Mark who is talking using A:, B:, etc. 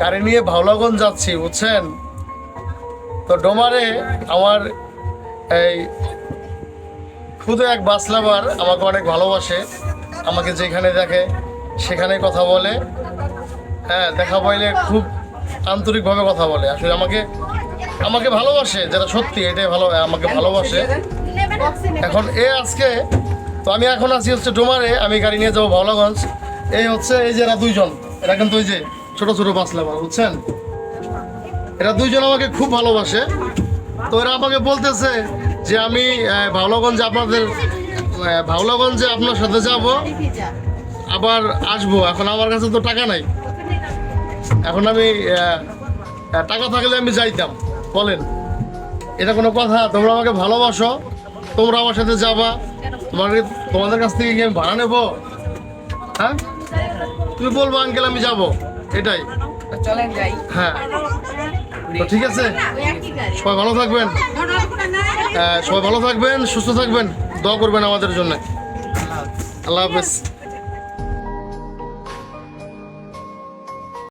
A: গাড়ি নিয়ে ভাওলাগঞ্জ যাচ্ছি, বুঝছেন? তো ডোমারে আমার এই শুধু এক বাস লাভার আমাকে অনেক ভালোবাসে, আমাকে যেখানে দেখে সেখানে কথা বলে। হ্যাঁ, দেখা পাইলে খুব আন্তরিকভাবে কথা বলে। আসলে আমাকে আমাকে ভালোবাসে, যেটা সত্যি, এটাই ভালো, আমাকে ভালোবাসে। এখন আজকে তো আমি এখন আছি হচ্ছে ডোমারে, আমি গাড়ি নিয়ে যাবো ভাওলাগঞ্জ। এই হচ্ছে এই যে এরা দুইজন, এরা কিন্তু ওই যে ছোট ছোট বাস লাভার, বুঝছেন? এরা দুইজন আমাকে খুব ভালোবাসে। তো এরা আমাকে বলতেছে যে আমি ভাওলাগঞ্জে আপনার সাথে যাব, আবার আসবো। এখন আমার কাছে তো টাকা নাই, এখন আমি টাকা থাকলে আমি যাইতাম, বলেন এটা কোনো কথা? তোমরা আমাকে ভালোবাসো, তোমরা আমার সাথে যাবা, তোমাদের কাছ থেকে কি আমি ভাড়া নেবো? হ্যাঁ, তুমি বলবো আঙ্কেল আমি যাব, এটাই। হ্যাঁ, তো ঠিক আছে, সবাই ভালো থাকবেন, সবাই ভালো থাকবেন, সুস্থ থাকবেন, দোয়া করবেন আমাদের জন্য। আল্লাহ হাফেজ।